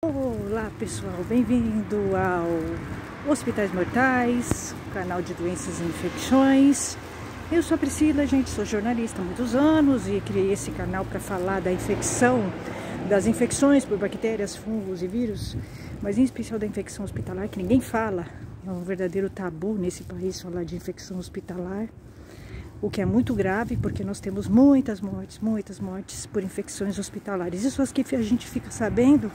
Olá pessoal, bem-vindo ao Hospitais Mortais, canal de doenças e infecções. Eu sou a Priscila, gente, sou jornalista há muitos anos e criei esse canal para falar das infecções por bactérias, fungos e vírus, mas em especial da infecção hospitalar, que ninguém fala. É um verdadeiro tabu nesse país falar de infecção hospitalar, o que é muito grave, porque nós temos muitas mortes por infecções hospitalares. Isso as que a gente fica sabendo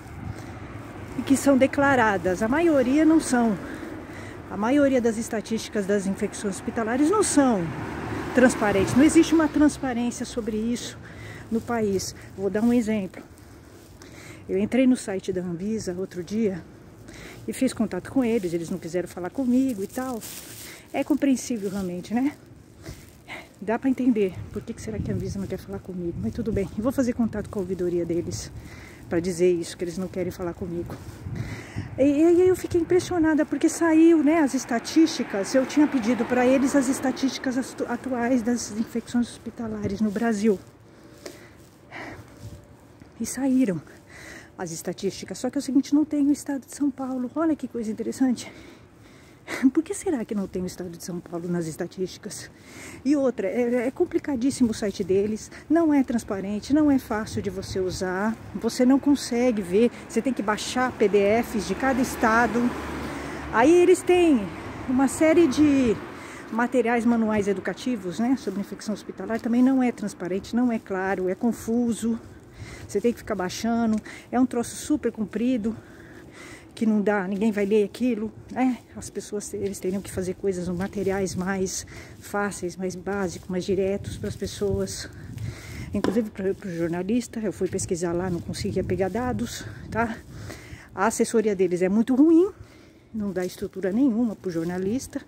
e que são declaradas. A maioria não são. A maioria das estatísticas das infecções hospitalares não são transparentes. Não existe uma transparência sobre isso no país. Vou dar um exemplo. Eu entrei no site da Anvisa outro dia e fiz contato com eles. Eles não quiseram falar comigo e tal. É compreensível realmente, né? Dá para entender por que será que a Anvisa não quer falar comigo. Mas tudo bem, eu vou fazer contato com a ouvidoria deles para dizer isso, que eles não querem falar comigo. E aí eu fiquei impressionada, porque saiu, né, as estatísticas. Eu tinha pedido para eles as estatísticas atuais das infecções hospitalares no Brasil. E saíram as estatísticas. Só que é o seguinte, não tem o estado de São Paulo. Olha que coisa interessante. Por que será que não tem o estado de São Paulo nas estatísticas? E outra, é complicadíssimo o site deles, não é transparente, não é fácil de você usar, você não consegue ver, você tem que baixar PDFs de cada estado. Aí eles têm uma série de materiais manuais educativos, né, sobre infecção hospitalar, também não é transparente, não é claro, é confuso, você tem que ficar baixando, é um troço super comprido, que não dá, ninguém vai ler aquilo, né? As pessoas, eles teriam que fazer coisas, materiais mais fáceis, mais básicos, mais diretos para as pessoas. Inclusive para o jornalista, eu fui pesquisar lá, não conseguia pegar dados, tá? A assessoria deles é muito ruim, não dá estrutura nenhuma para o jornalista.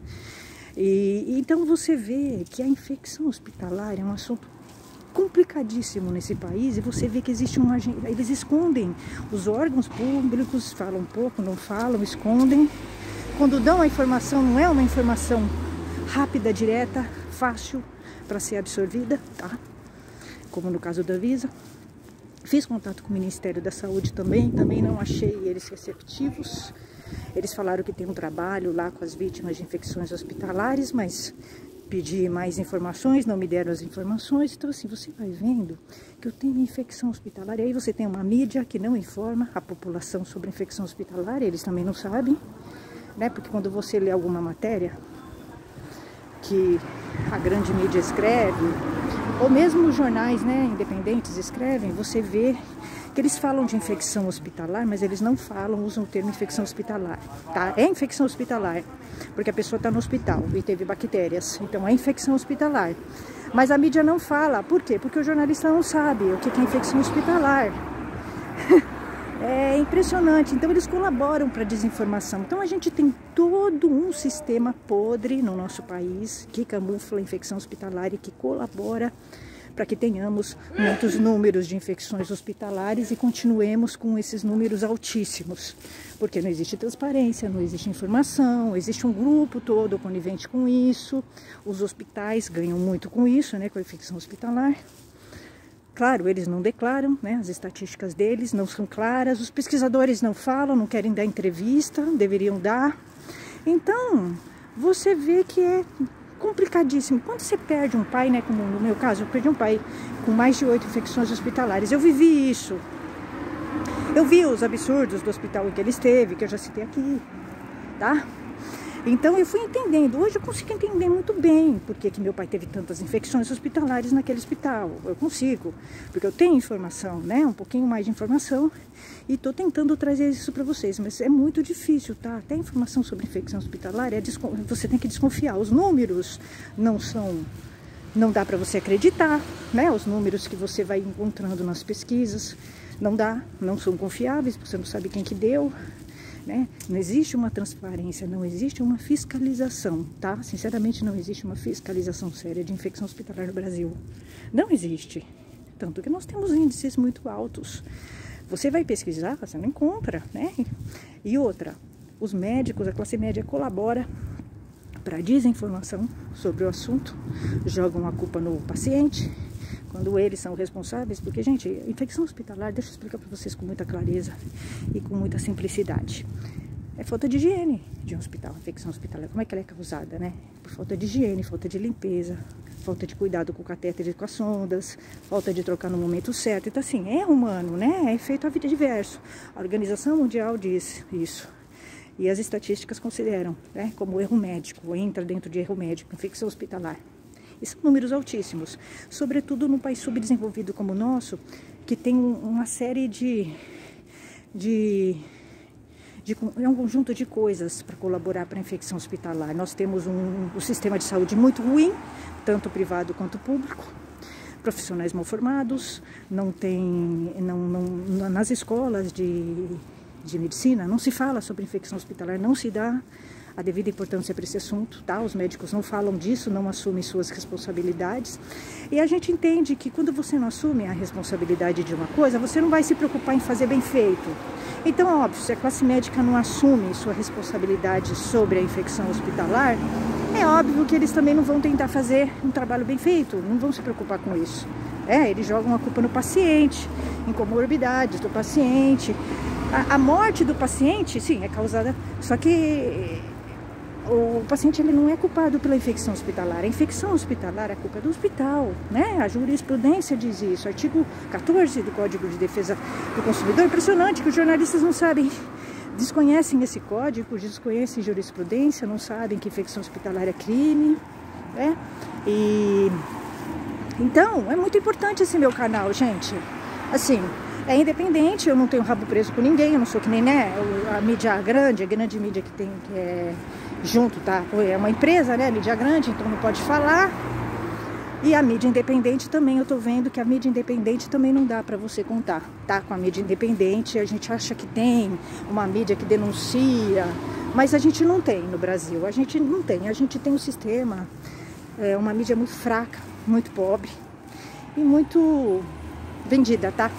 E então você vê que a infecção hospitalar é um assunto complicadíssimo nesse país, e você vê que existe uma... Eles escondem, os órgãos públicos falam um pouco, não falam, escondem. Quando dão a informação, não é uma informação rápida, direta, fácil para ser absorvida, tá? Como no caso da Anvisa. Fiz contato com o Ministério da Saúde também não achei eles receptivos. Eles falaram que tem um trabalho lá com as vítimas de infecções hospitalares, mas pedi mais informações, não me deram as informações. Então assim, você vai vendo que eu tenho infecção hospitalar, e aí você tem uma mídia que não informa a população sobre infecção hospitalar, eles também não sabem, né? Porque quando você lê alguma matéria que a grande mídia escreve, ou mesmo os jornais, né, independentes escrevem, você vê que eles falam de infecção hospitalar, mas eles não falam, usam o termo infecção hospitalar, tá? É infecção hospitalar, porque a pessoa está no hospital e teve bactérias, então é infecção hospitalar. Mas a mídia não fala, por quê? Porque o jornalista não sabe o que é infecção hospitalar. É impressionante, então eles colaboram para a desinformação. Então a gente tem todo um sistema podre no nosso país que camufla a infecção hospitalar e que colabora para que tenhamos muitos números de infecções hospitalares e continuemos com esses números altíssimos. Porque não existe transparência, não existe informação, existe um grupo todo conivente com isso. Os hospitais ganham muito com isso, né, com a infecção hospitalar. Claro, eles não declaram, né, as estatísticas deles não são claras, os pesquisadores não falam, não querem dar entrevista, deveriam dar. Então, você vê que é complicadíssimo. Quando você perde um pai, né, como no meu caso, eu perdi um pai com mais de 8 infecções hospitalares. Eu vivi isso. Eu vi os absurdos do hospital em que ele esteve, que eu já citei aqui, tá? Então eu fui entendendo. Hoje eu consigo entender muito bem por que meu pai teve tantas infecções hospitalares naquele hospital. Eu consigo, porque eu tenho informação, né, um pouquinho mais de informação, e estou tentando trazer isso para vocês, mas é muito difícil, tá? Até informação sobre infecção hospitalar, você tem que desconfiar. Os números não dá para você acreditar, né? Os números que você vai encontrando nas pesquisas, não são confiáveis, você não sabe quem que deu, né? Não existe uma transparência, não existe uma fiscalização, tá? Sinceramente, não existe uma fiscalização séria de infecção hospitalar no Brasil. Não existe. Tanto que nós temos índices muito altos. Você vai pesquisar, você não encontra, né? E outra, os médicos, a classe média colabora para desinformação sobre o assunto, jogam a culpa no paciente, quando eles são responsáveis, porque, gente, infecção hospitalar, deixa eu explicar para vocês com muita clareza e com muita simplicidade. É falta de higiene de um hospital, infecção hospitalar. Como é que ela é causada, né? Por falta de higiene, falta de limpeza, falta de cuidado com o catéter e com as sondas, falta de trocar no momento certo. Então, assim, é humano, né? É efeito adverso. A Organização Mundial diz isso. E as estatísticas consideram, né, como erro médico, entra dentro de erro médico, infecção hospitalar. E são números altíssimos, sobretudo num país subdesenvolvido como o nosso, que tem uma série é um conjunto de coisas para colaborar para a infecção hospitalar. Nós temos um sistema de saúde muito ruim, tanto privado quanto público, profissionais mal formados, nas escolas de medicina não se fala sobre infecção hospitalar, não se dá a devida importância para esse assunto, tá? Os médicos não falam disso, não assumem suas responsabilidades. E a gente entende que quando você não assume a responsabilidade de uma coisa, você não vai se preocupar em fazer bem feito. Então, óbvio, se a classe médica não assume sua responsabilidade sobre a infecção hospitalar, é óbvio que eles também não vão tentar fazer um trabalho bem feito, não vão se preocupar com isso. Eles jogam a culpa no paciente, em comorbidades do paciente. A morte do paciente, sim, é causada, só que o paciente ele não é culpado pela infecção hospitalar. A infecção hospitalar é culpa do hospital, né? A jurisprudência diz isso, artigo 14 do Código de Defesa do Consumidor. Impressionante que os jornalistas não sabem, desconhecem esse código, desconhecem jurisprudência, não sabem que infecção hospitalar é crime, né? Então, é muito importante esse meu canal, gente. Assim, é independente, eu não tenho rabo preso com ninguém, eu não sou que nem, né, a mídia grande, a grande mídia que é junto, tá? É uma empresa, né, a mídia grande, então não pode falar. E a mídia independente também, eu tô vendo que a mídia independente também não dá pra você contar, tá? Com a mídia independente, a gente acha que tem uma mídia que denuncia, mas a gente não tem no Brasil, a gente não tem, a gente tem um sistema, uma mídia muito fraca, muito pobre e muito vendida, tá?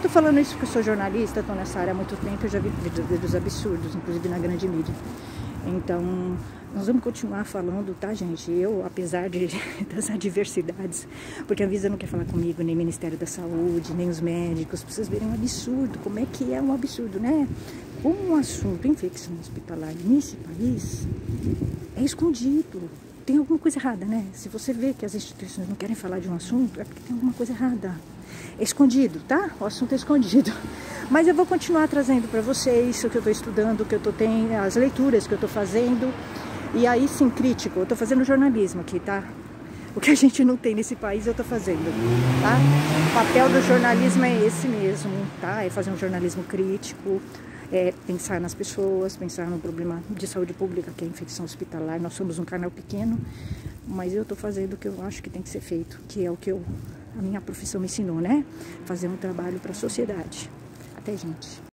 Tô falando isso porque eu sou jornalista, tô nessa área há muito tempo, eu já vi vídeos absurdos, inclusive na grande mídia. Então, nós vamos continuar falando, tá, gente? Eu, apesar das adversidades, porque a Anvisa não quer falar comigo, nem o Ministério da Saúde, nem os médicos, pra vocês verem um absurdo, como é que é um absurdo, né? Um assunto, infecção hospitalar nesse país, é escondido. Tem alguma coisa errada, né? Se você vê que as instituições não querem falar de um assunto, é porque tem alguma coisa errada. É escondido, tá? O assunto é escondido. Mas eu vou continuar trazendo para vocês o que eu estou estudando, o que eu tô tendo, as leituras que eu estou fazendo. E aí sim, crítico. Eu estou fazendo jornalismo aqui, tá? O que a gente não tem nesse país eu estou fazendo, tá? O papel do jornalismo é esse mesmo, tá? É fazer um jornalismo crítico, pensar nas pessoas, pensar no problema de saúde pública, que é a infecção hospitalar. Nós somos um canal pequeno, mas eu estou fazendo o que eu acho que tem que ser feito, que é o que a minha profissão me ensinou, né? Fazer um trabalho para a sociedade. Até, gente.